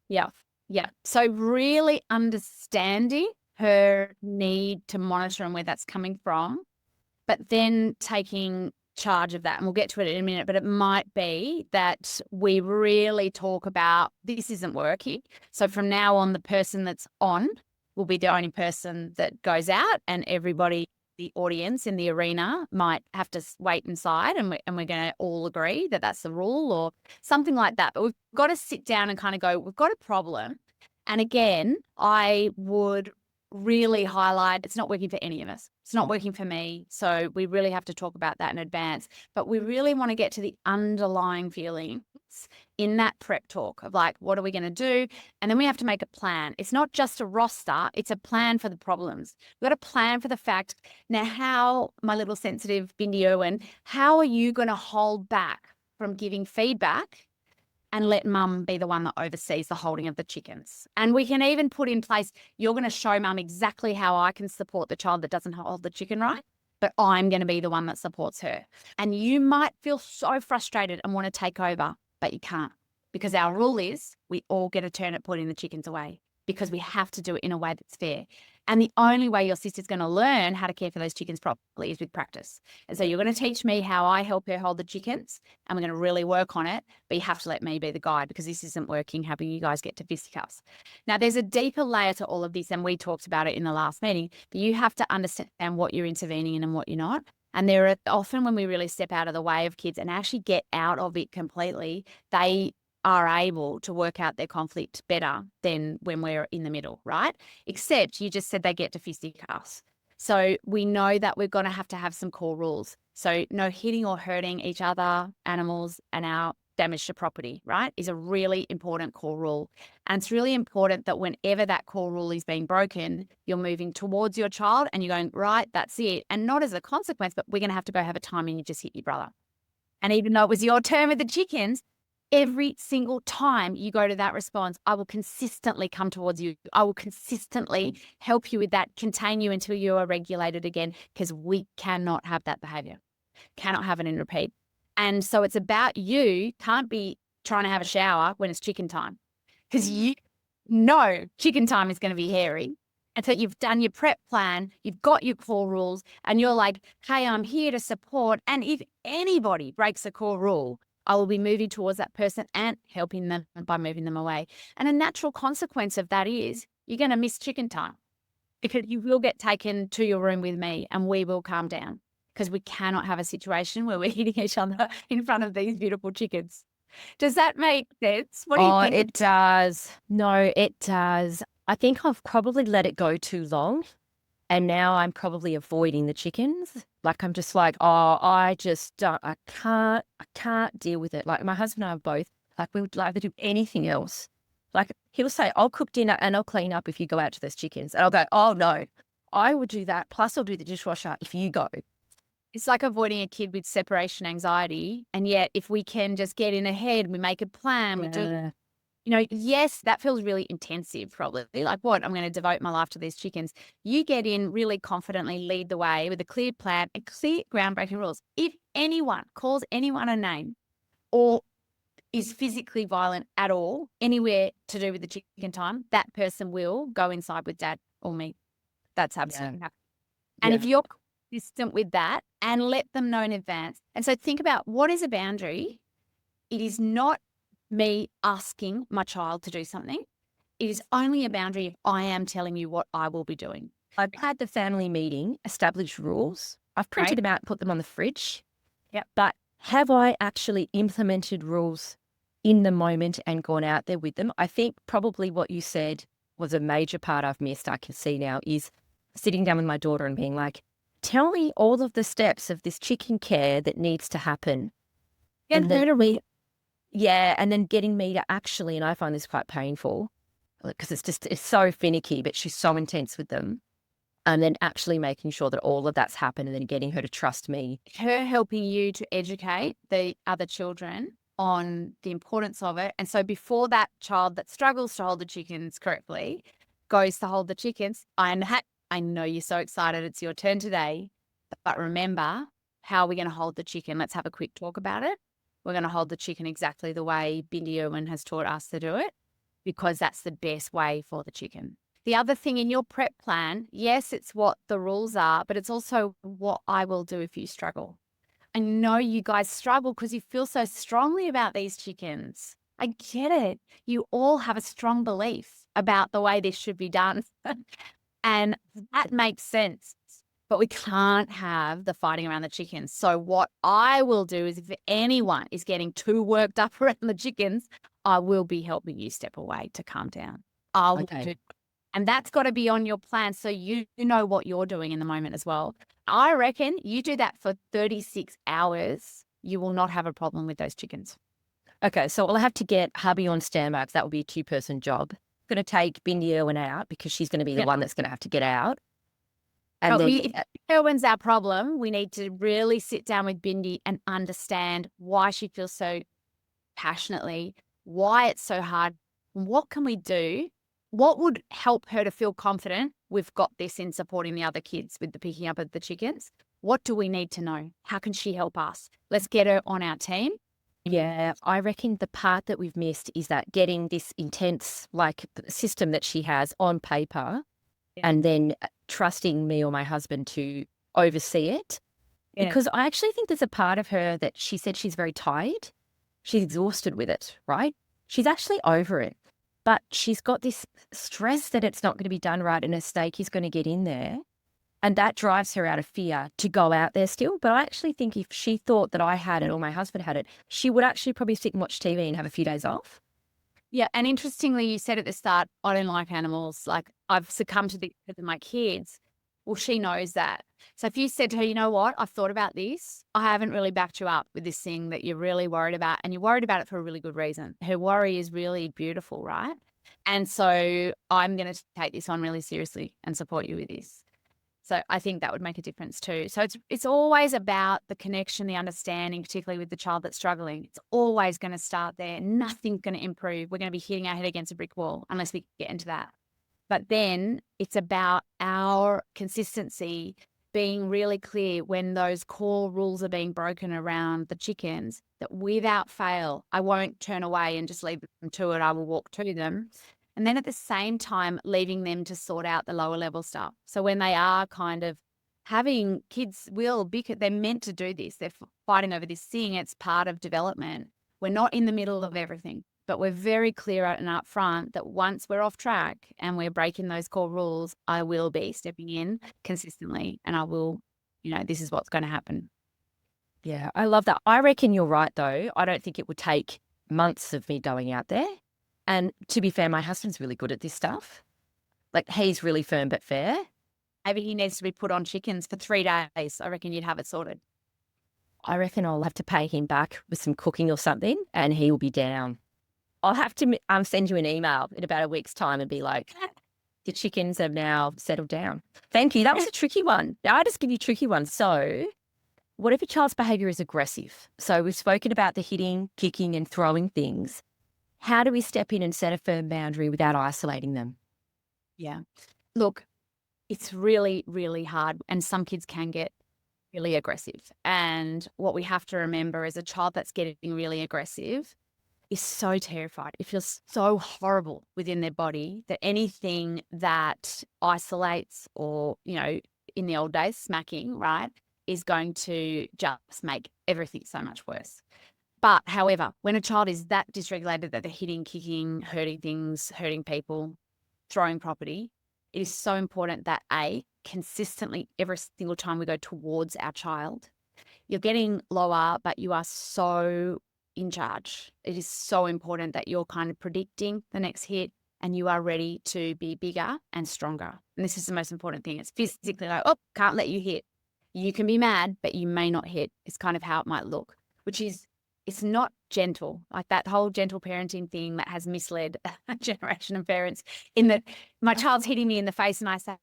S2: Yeah. Yeah. So really understanding her need to monitor and where that's coming from, but then taking charge of that. And we'll get to it in a minute, but it might be that we really talk about this isn't working. So from now on, the person that's on will be the only person that goes out and everybody the audience in the arena might have to wait inside, and we're going to all agree that that's the rule or something like that. But we've got to sit down and kind of go, we've got a problem. And again, I would really highlight it's not working for any of us. It's not working for me. So we really have to talk about that in advance. But we really want to get to the underlying feelings in that prep talk of like, what are we going to do? And then we have to make a plan. It's not just a roster, it's a plan for the problems. We've got a plan for the fact, now how, my little sensitive Bindi Irwin, how are you going to hold back from giving feedback and let mum be the one that oversees the holding of the chickens? And we can even put in place, you're going to show mum exactly how I can support the child that doesn't hold the chicken right, but I'm going to be the one that supports her. And you might feel so frustrated and want to take over, but you can't, because our rule is we all get a turn at putting the chickens away, because we have to do it in a way that's fair. And the only way your sister's going to learn how to care for those chickens properly is with practice. And so you're going to teach me how I help her hold the chickens, and we're going to really work on it, but you have to let me be the guide, because this isn't working having you guys get to fisticuffs. Now, there's a deeper layer to all of this, and we talked about it in the last meeting, but you have to understand what you're intervening in and what you're not. And there are often, when we really step out of the way of kids and actually get out of it completely, they are able to work out their conflict better than when we're in the middle, right? Except you just said they get to fisticuffs. So we know that we're going to have some core rules. So no hitting or hurting each other, animals, and our damage to property, right, is a really important core rule. And it's really important that whenever that core rule is being broken, you're moving towards your child and you're going, right, that's it. And not as a consequence, but we're going to have to go have a time and you just hit your brother. And even though it was your turn with the chickens, every single time you go to that response, I will consistently come towards you. I will consistently help you with that, contain you until you are regulated again, because we cannot have that behavior, cannot have it in repeat. And so it's about you can't be trying to have a shower when it's chicken time, because you know chicken time is going to be hairy. And so you've done your prep plan, you've got your core rules, and you're like, hey, I'm here to support. And if anybody breaks a core rule, I will be moving towards that person and helping them by moving them away. And a natural consequence of that is you're going to miss chicken time, because you will get taken to your room with me and we will calm down, because we cannot have a situation where we're hitting each other in front of these beautiful chickens. Does that make sense? What do you think?
S1: It does. No, it does. I think I've probably let it go too long. And now I'm probably avoiding the chickens. Like, I'm just like, oh, I just don't, I can't deal with it. Like, my husband and I are both, like, we would rather do anything else. Like, he'll say, I'll cook dinner and I'll clean up if you go out to those chickens. And I'll go, oh, no, I would do that. Plus, I'll do the dishwasher if you go.
S2: It's like avoiding a kid with separation anxiety. And yet, if we can just get in ahead, we make a plan, we do, yes, that feels really intensive, probably. Like, what? I'm going to devote my life to these chickens. You get in really confidently, lead the way with a clear plan and clear groundbreaking rules. If anyone calls anyone a name or is physically violent at all, anywhere to do with the chicken time, that person will go inside with dad or me. That's absolutely happening. And if you're consistent with that and let them know in advance. And so think about, what is a boundary? It is not me asking my child to do something. It is only a boundary if I am telling you what I will be doing.
S1: I've had the family meeting, established rules. I've printed them out, put them on the fridge.
S2: Yep.
S1: But have I actually implemented rules in the moment and gone out there with them? I think probably what you said was a major part I've missed, I can see now, is sitting down with my daughter and being like, tell me all of the steps of this chicken care that needs to happen. And then getting me to actually, and I find this quite painful because it's so finicky, but she's so intense with them. And then actually making sure that all of that's happened and then getting her to trust me.
S2: Her helping you to educate the other children on the importance of it. And so before that child that struggles to hold the chickens correctly goes to hold the chickens, I know you're so excited it's your turn today, but remember, how are we going to hold the chicken? Let's have a quick talk about it. We're going to hold the chicken exactly the way Bindi Irwin has taught us to do it, because that's the best way for the chicken. The other thing in your prep plan, yes, it's what the rules are, but it's also what I will do if you struggle. I know you guys struggle because you feel so strongly about these chickens. I get it. You all have a strong belief about the way this should be done. And that makes sense. but we can't have the fighting around the chickens. So what I will do is if anyone is getting too worked up around the chickens, I will be helping you step away to calm down. I will
S1: Okay.
S2: do. And that's got to be on your plan so you know what you're doing in the moment as well. I reckon you do that for 36 hours, you will not have a problem with those chickens.
S1: Okay, so I'll have to get hubby on standby because that will be a two-person job. Going to take Bindi Irwin out because she's going to be the
S2: Yeah.
S1: one that's going to have to get out. And
S2: But
S1: then,
S2: if Irwin's our problem, we need to really sit down with Bindi and understand why she feels so passionately, why it's so hard. What can we do? What would help her to feel confident? We've got this in supporting the other kids with the picking up of the chickens. What do we need to know? How can she help us? Let's get her on our team.
S1: yeah, I reckon the part that we've missed is that getting this intense, like, system that she has on paper
S2: Yeah.
S1: and then trusting me or my husband to oversee it.
S2: Yeah.
S1: Because I actually think there's a part of her that she said she's very tired. She's exhausted with it, right? She's actually over it. But she's got this stress that it's not going to be done right and a snake is going to get in there. And that drives her out of fear to go out there still. But I actually think if she thought that I had it or my husband had it, she would actually probably sit and watch TV and have a few days off.
S2: Yeah. And interestingly, you said at the start, I don't like animals. Like I've succumbed to the with my kids. Well, she knows that. So if you said to her, you know what, I've thought about this. I haven't really backed you up with this thing that you're really worried about. And you're worried about it for a really good reason. Her worry is really beautiful, right? And so I'm going to take this on really seriously and support you with this. So I think that would make a difference too. So it's always about the connection, the understanding, particularly with the child that's struggling. It's always going to start there. Nothing's going to improve. We're going to be hitting our head against a brick wall unless we get into that. But then it's about our consistency being really clear when those core rules are being broken around the chickens that without fail, I won't turn away and just leave them to it. I will walk to them. And then at the same time, leaving them to sort out the lower level stuff. So when they are kind of having kids will, because they're meant to do this, they're fighting over this thing, it's part of development. We're not in the middle of everything, but we're very clear and upfront that once we're off track and we're breaking those core rules, I will be stepping in consistently and I will, this is what's going to happen.
S1: Yeah, I love that. I reckon you're right, though. I don't think it would take months of me going out there. And to be fair, my husband's really good at this stuff. Like, he's really firm but fair.
S2: Maybe he needs to be put on chickens for 3 days. I reckon you'd have it sorted.
S1: I reckon I'll have to pay him back with some cooking or something and he will be down. I'll have to send you an email in about a week's time and be like, the chickens have now settled down. Thank you. That was a tricky one. Now I just give you tricky ones. So what if a child's behaviour is aggressive? So we've spoken about the hitting, kicking and throwing things. How do we step in and set a firm boundary without isolating them?
S2: Yeah. Look, it's really, really hard. And some kids can get really aggressive. And what we have to remember is a child that's getting really aggressive is so terrified. It feels so horrible within their body that anything that isolates or, in the old days, smacking, right, is going to just make everything so much worse. But however, when a child is that dysregulated that they're hitting, kicking, hurting things, hurting people, throwing property, it is so important that consistently every single time we go towards our child, you're getting lower, but you are so in charge. It is so important that you're kind of predicting the next hit and you are ready to be bigger and stronger. And this is the most important thing. It's physically like, oh, can't let you hit. You can be mad, but you may not hit. It's kind of how it might look, which is, it's not gentle, like that whole gentle parenting thing that has misled a generation of parents in that my child's hitting me in the face and I say,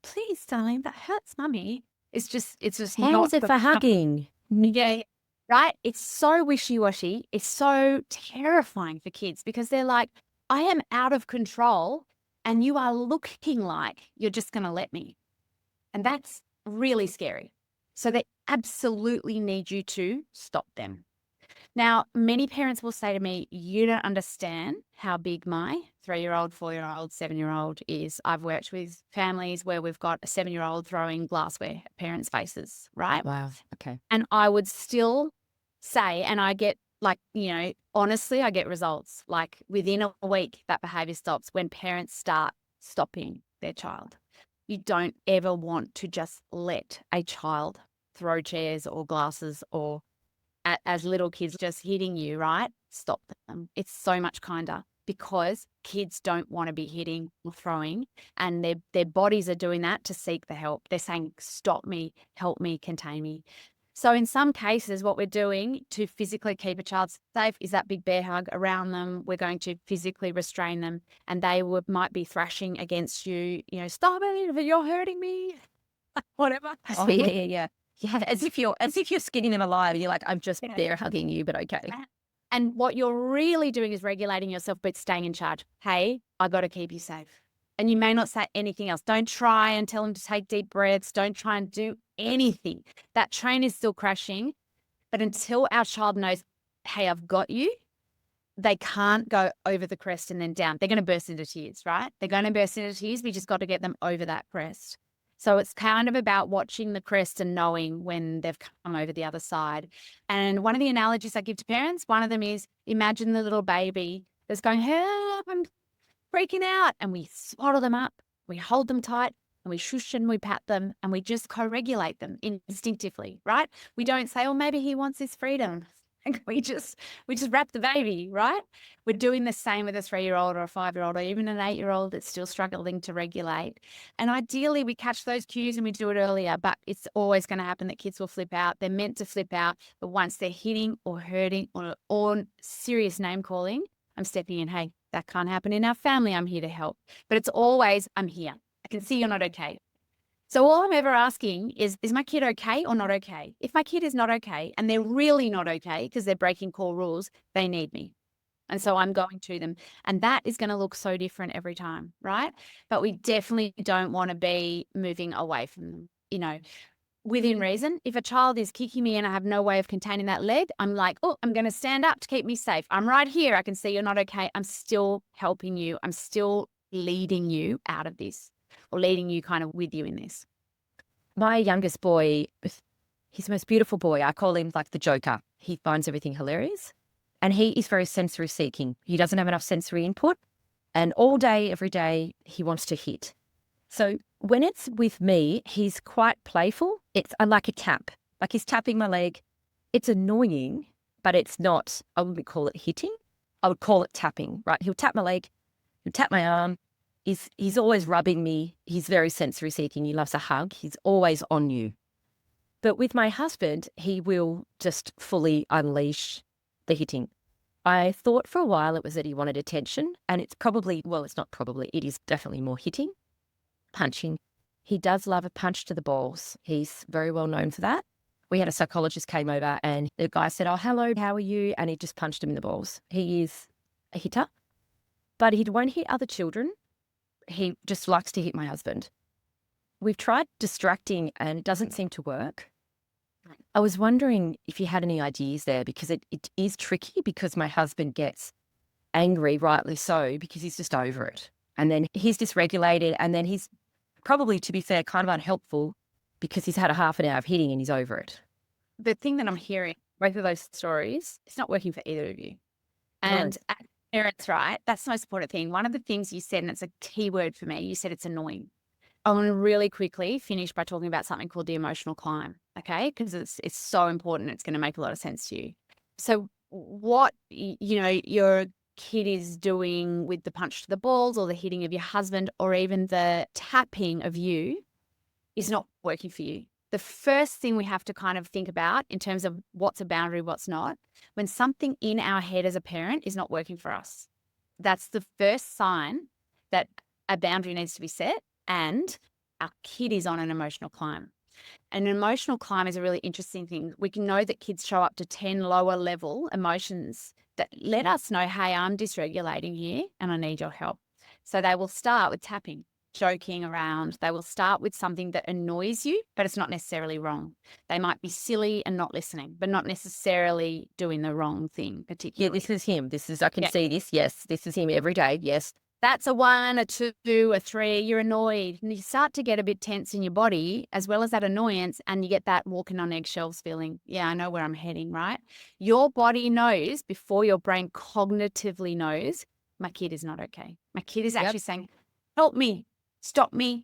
S2: please, darling, that hurts, mummy. It's just
S1: How
S2: not
S1: is it for hugging?
S2: Yeah, right? It's so wishy-washy. It's so terrifying for kids because they're like, I am out of control and you are looking like you're just going to let me. And that's really scary. So they absolutely need you to stop them. Now, many parents will say to me, you don't understand how big my 3-year-old, 4-year-old, 7-year-old is. I've worked with families where we've got a 7-year-old throwing glassware at parents' faces, right?
S1: Wow. Okay.
S2: And I would still say, and I get honestly, I get results. Like within a week, that behavior stops when parents start stopping their child. You don't ever want to just let a child throw chairs or glasses or as little kids just hitting you, right? Stop them. It's so much kinder because kids don't want to be hitting or throwing, and their bodies are doing that to seek the help. They're saying, stop me, help me, contain me. So in some cases, what we're doing to physically keep a child safe is that big bear hug around them. We're going to physically restrain them, and they might be thrashing against you, stop it, you're hurting me, whatever.
S1: Oh, yeah, yeah, yeah. Yeah, as if you're skinning them alive. You're like, I'm just bear hugging you, but okay.
S2: And what you're really doing is regulating yourself, but staying in charge. Hey, I got to keep you safe. And you may not say anything else. Don't try and tell them to take deep breaths. Don't try and do anything. That train is still crashing. But until our child knows, hey, I've got you, they can't go over the crest and then down. They're going to burst into tears, right? They're going to burst into tears. We just got to get them over that crest. So it's kind of about watching the crest and knowing when they've come over the other side. And one of the analogies I give to parents, one of them is imagine the little baby that's going, help, I'm freaking out. And we swaddle them up, we hold them tight, and we shush and we pat them, and we just co-regulate them instinctively, right? We don't say, oh, maybe he wants his freedom. We just wrap the baby, right? We're doing the same with a 3-year-old or a 5-year-old or even an 8-year-old that's still struggling to regulate. And ideally, we catch those cues and we do it earlier, but it's always going to happen that kids will flip out. They're meant to flip out, but once they're hitting or hurting or serious name calling, I'm stepping in. Hey, that can't happen in our family. I'm here to help. But it's always, I'm here. I can see you're not okay. So all I'm ever asking is my kid okay or not okay? If my kid is not okay and they're really not okay because they're breaking core rules, they need me. And so I'm going to them. And that is going to look so different every time, right? But we definitely don't want to be moving away from them, within reason. If a child is kicking me and I have no way of containing that leg, I'm like, oh, I'm going to stand up to keep me safe. I'm right here. I can see you're not okay. I'm still helping you. I'm still leading you out of this, or leading you kind of with you in this.
S1: My youngest boy, he's the most beautiful boy. I call him like the Joker. He finds everything hilarious. And he is very sensory seeking. He doesn't have enough sensory input. And all day, every day, he wants to hit. So when it's with me, he's quite playful. It's like a tap. Like he's tapping my leg. It's annoying, but it's not, I wouldn't call it hitting. I would call it tapping, right? He'll tap my leg. He'll tap my arm. He's always rubbing me. He's very sensory seeking. He loves a hug. He's always on you. But with my husband, he will just fully unleash the hitting. I thought for a while it was that he wanted attention, and it's probably, well, it's not probably, it is definitely more hitting, punching. He does love a punch to the balls. He's very well known for that. We had a psychologist came over and the guy said, oh, hello, how are you? And he just punched him in the balls. He is a hitter, but he won't hit other children. He just likes to hit my husband. We've tried distracting and it doesn't seem to work. I was wondering if you had any ideas there, because it is tricky, because my husband gets angry, rightly so, because he's just over it. And then he's dysregulated, and then he's probably, to be fair, kind of unhelpful because he's had a half an hour of hitting and he's over it.
S2: The thing that I'm hearing, both of those stories, it's not working for either of you. And as parents, right, that's the most important thing. One of the things you said, and it's a key word for me, you said it's annoying. I want to really quickly finish by talking about something called the emotional climb, okay? Because it's so important. It's going to make a lot of sense to you. So what, your kid is doing with the punch to the balls or the hitting of your husband or even the tapping of you is not working for you. The first thing we have to kind of think about in terms of what's a boundary, what's not, when something in our head as a parent is not working for us, that's the first sign that a boundary needs to be set and our kid is on an emotional climb. An emotional climb is a really interesting thing. We can know that kids show up to 10 lower level emotions that let us know, hey, I'm dysregulating here and I need your help. So they will start with tapping, joking around. They will start with something that annoys you, but it's not necessarily wrong. They might be silly and not listening, but not necessarily doing the wrong thing particularly.
S1: Yeah, this is him. I can see this. Yes, this is him every day. Yes.
S2: That's a 1, a 2, a 3, you're annoyed. And you start to get a bit tense in your body as well as that annoyance, and you get that walking on eggshells feeling. Yeah, I know where I'm heading, right? Your body knows before your brain cognitively knows, my kid is not okay. My kid is actually saying, help me, stop me,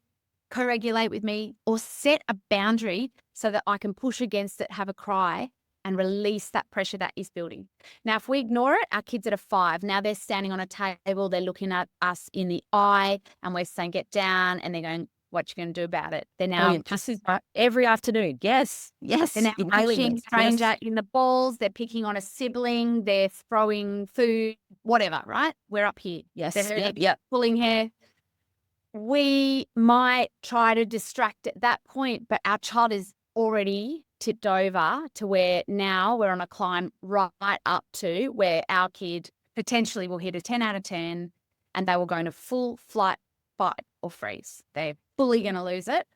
S2: co-regulate with me, or set a boundary so that I can push against it, have a cry, and release that pressure that is building. Now, if we ignore it, our kids at a 5, now they're standing on a table, they're looking at us in the eye, and we're saying, get down, and they're going, what you going to do about it? They're now
S1: Brilliant. This is every afternoon. Yes. Yes.
S2: they're now
S1: You're nailing
S2: punching a
S1: this.
S2: stranger
S1: Yes.
S2: in the balls. They're picking on a sibling. They're throwing food, whatever, right? We're up here.
S1: Yes.
S2: They're
S1: Yep. Yep.
S2: pulling hair. We might try to distract at that point, but our child is already tipped over to where now we're on a climb right up to where our kid potentially will hit a 10 out of 10 and they will go into full flight, fight, or freeze. They're fully going to lose it.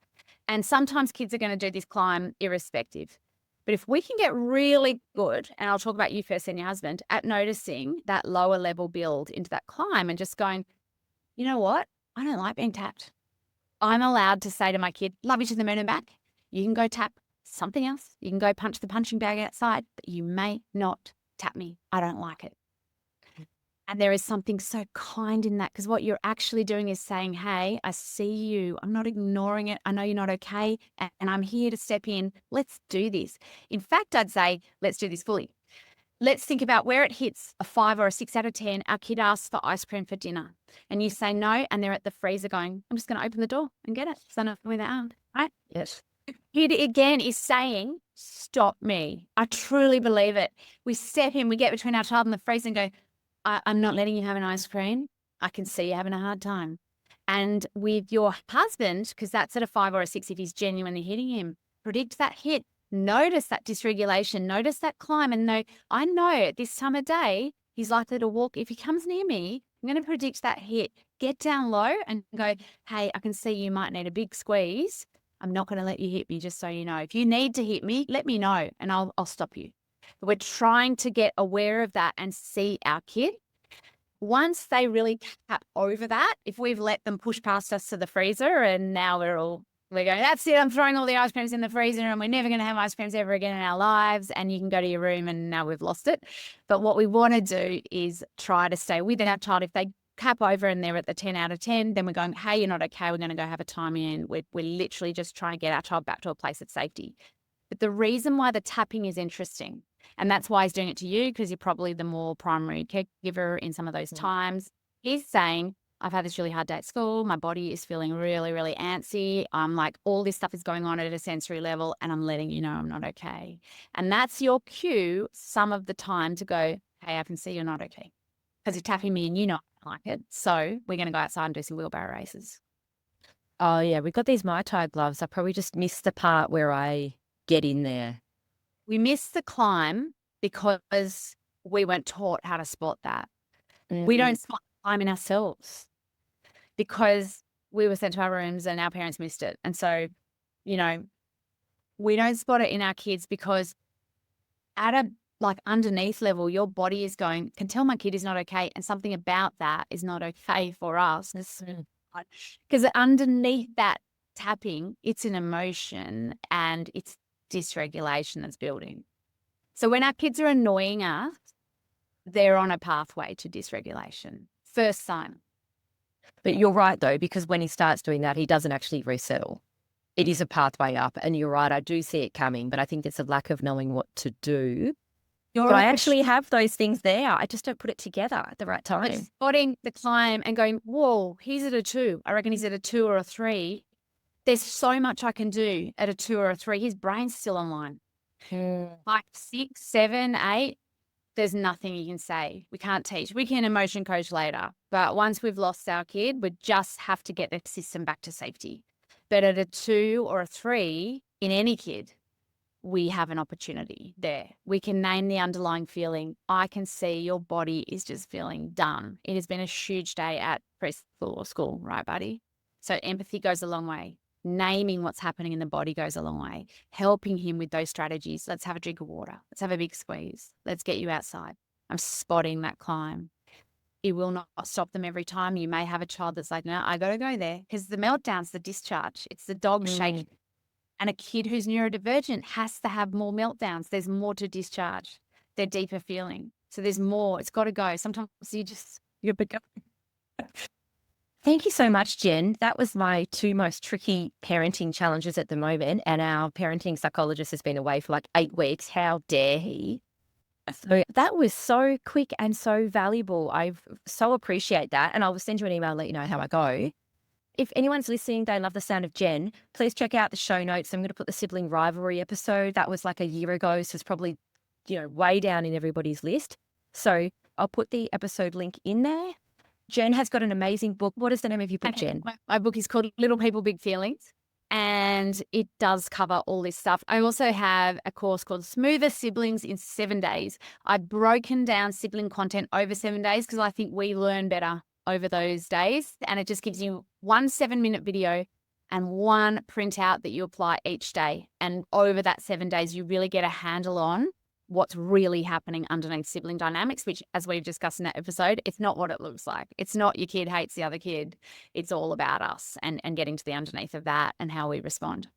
S2: And sometimes kids are going to do this climb irrespective. But if we can get really good, and I'll talk about you first and your husband, at noticing that lower level build into that climb and just going, you know what? I don't like being tapped. I'm allowed to say to my kid, love you to the moon and back. You can go tap something else. You can go punch the punching bag outside, but you may not tap me. I don't like it. And there is something so kind in that, because what you're actually doing is saying, hey, I see you. I'm not ignoring it. I know you're not okay. And I'm here to step in. Let's do this. In fact, I'd say, let's do this fully. Let's think about where it hits a 5 or a 6 out of 10. Our kid asks for ice cream for dinner and you say no, and they're at the freezer going, I'm just going to open the door and get it. So I know where they are, right?
S1: Yes.
S2: Kid again is saying, stop me. I truly believe it. We step in, we get between our child and the freezer and go, I'm not letting you have an ice cream. I can see you having a hard time. And with your husband, because that's at a 5 or a 6 if he's genuinely hitting him, predict that hit. Notice that dysregulation, notice that climb, and I know at this time of day, he's likely to walk. If he comes near me, I'm going to predict that hit. Get down low and go, hey, I can see you might need a big squeeze. I'm not going to let you hit me, just so you know. If you need to hit me, let me know and I'll stop you. But we're trying to get aware of that and see our kid. Once they really tap over that, if we've let them push past us to the freezer and now we're going, that's it, I'm throwing all the ice creams in the freezer and we're never going to have ice creams ever again in our lives, and you can go to your room, and now we've lost it. But what we want to do is try to stay with our child. If they cap over and they're at the 10 out of 10, then we're going, hey, you're not okay, we're going to go have a time in. We're literally just trying to get our child back to a place of safety. But the reason why the tapping is interesting, and that's why he's doing it to you, because you're probably the more primary caregiver in some of those times, he's saying, I've had this really hard day at school. My body is feeling really, really antsy. I'm like, all this stuff is going on at a sensory level, and I'm letting you know I'm not okay. And that's your cue some of the time to go, hey, I can see you're not okay, because you're tapping me and you know I like it. So we're going to go outside and do some wheelbarrow races.
S1: Oh, yeah. We've got these Muay Thai gloves. I probably just missed the part where I get in there.
S2: We missed the climb because we weren't taught how to spot that. We don't spot the climb in ourselves because we were sent to our rooms and our parents missed it. And so, we don't spot it in our kids because at a underneath level, your body is going, can tell my kid is not okay. And something about that is not okay for us. Because underneath that tapping, it's an emotion and it's dysregulation that's building. So when our kids are annoying us, they're on a pathway to dysregulation. First sign.
S1: But you're right, though, because when he starts doing that, he doesn't actually resettle. It is a pathway up. And you're right, I do see it coming, but I think there's a lack of knowing what to do. But I actually have those things there. I just don't put it together at the right time.
S2: Spotting the climb and going, whoa, he's at a 2. I reckon he's at a 2 or a 3. There's so much I can do at a 2 or a 3. His brain's still online. 5, 6, 7, 8. There's nothing you can say. We can't teach. We can emotion coach later. But once we've lost our kid, we just have to get the system back to safety. But at a 2 or a 3, in any kid, we have an opportunity there. We can name the underlying feeling. I can see your body is just feeling done. It has been a huge day at preschool or school, right, buddy? So empathy goes a long way. Naming what's happening in the body goes a long way. Helping him with those strategies. Let's have a drink of water. Let's have a big squeeze. Let's get you outside. I'm spotting that climb. It will not stop them every time. You may have a child that's like, no, I got to go there, because the meltdown's the discharge. It's the dog shaking. And a kid who's neurodivergent has to have more meltdowns. There's more to discharge. They're deeper feeling. So there's more. It's got to go. Sometimes you pick up.
S1: Thank you so much, Jen. That was my two most tricky parenting challenges at the moment. And our parenting psychologist has been away for like 8 weeks. How dare he? So that was so quick and so valuable. I so appreciate that. And I will send you an email and let you know how I go. If anyone's listening, they love the sound of Jen, please check out the show notes. I'm going to put the sibling rivalry episode. That was like a year ago. So it's probably, way down in everybody's list. So I'll put the episode link in there. Jen has got an amazing book. What is the name of your book, Jen?
S2: My book is called Little People, Big Feelings, and it does cover all this stuff. I also have a course called Smoother Siblings in 7 Days. I've broken down sibling content over 7 days because I think we learn better over those days. And it just gives you 1 7-minute video and one printout that you apply each day. And over that 7 days, you really get a handle on what's really happening underneath sibling dynamics, which, as we've discussed in that episode, it's not what it looks like. It's not your kid hates the other kid. It's all about us and getting to the underneath of that and how we respond.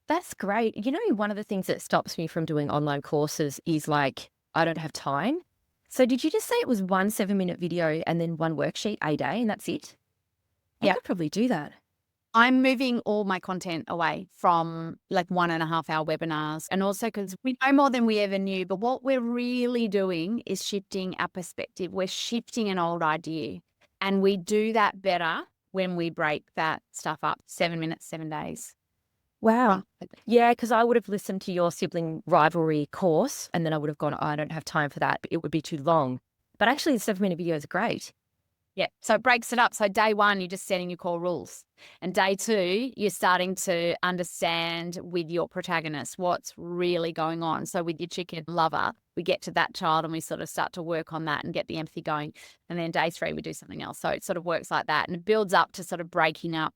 S1: That's great. One of the things that stops me from doing online courses is like, I don't have time. So did you just say it was 1 7-minute video and then one worksheet a day and that's it? I could probably do that.
S2: I'm moving all my content away from like 1.5-hour webinars, and also because we know more than we ever knew, but what we're really doing is shifting our perspective. We're shifting an old idea, and we do that better when we break that stuff up. 7 minutes, 7 days.
S1: Wow. Yeah, because I would have listened to your sibling rivalry course and then I would have gone, I don't have time for that. But it would be too long. But actually, the 7-minute videos are great.
S2: Yeah. So it breaks it up. So day 1, you're just setting your core rules. And day 2, you're starting to understand with your protagonist what's really going on. So with your chicken lover, we get to that child and we sort of start to work on that and get the empathy going. And then day 3, we do something else. So it sort of works like that. And it builds up to sort of breaking up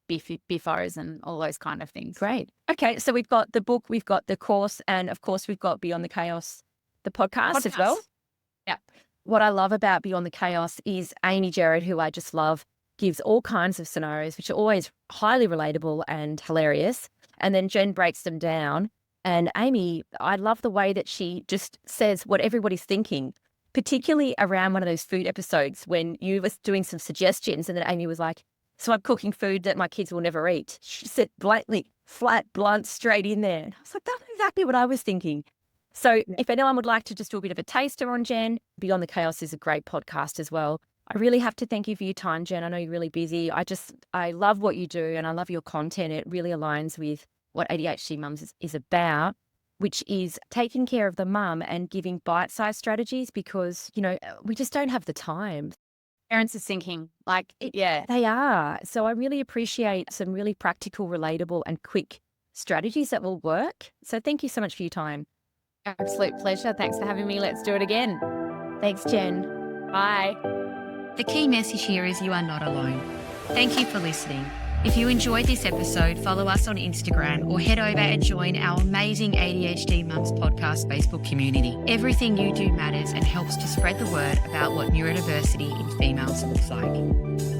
S2: biffos and all those kind of things.
S1: Great. Okay. So we've got the book, we've got the course, and of course, we've got Beyond the Chaos, the podcast as well.
S2: Yeah.
S1: What I love about Beyond the Chaos is Amy Jarrett, who I just love, gives all kinds of scenarios, which are always highly relatable and hilarious. And then Jen breaks them down. And Amy, I love the way that she just says what everybody's thinking, particularly around one of those food episodes when you were doing some suggestions and then Amy was like, so I'm cooking food that my kids will never eat. She said blatantly, flat, blunt, straight in there. And I was like, that's exactly what I was thinking. So if anyone would like to just do a bit of a taster on Jen, Beyond the Chaos is a great podcast as well. I really have to thank you for your time, Jen. I know you're really busy. I love what you do and I love your content. It really aligns with what ADHD Mums is about, which is taking care of the mum and giving bite-sized strategies because, we just don't have the time.
S2: Parents are sinking.
S1: They are. So I really appreciate some really practical, relatable and quick strategies that will work. So thank you so much for your time.
S2: Absolute pleasure. Thanks for having me. Let's do it again.
S1: Thanks, Jen.
S2: Bye.
S3: The key message here is you are not alone. Thank you for listening. If you enjoyed this episode, follow us on Instagram or head over and join our amazing ADHD Mums podcast Facebook community. Everything you do matters and helps to spread the word about what neurodiversity in females looks like.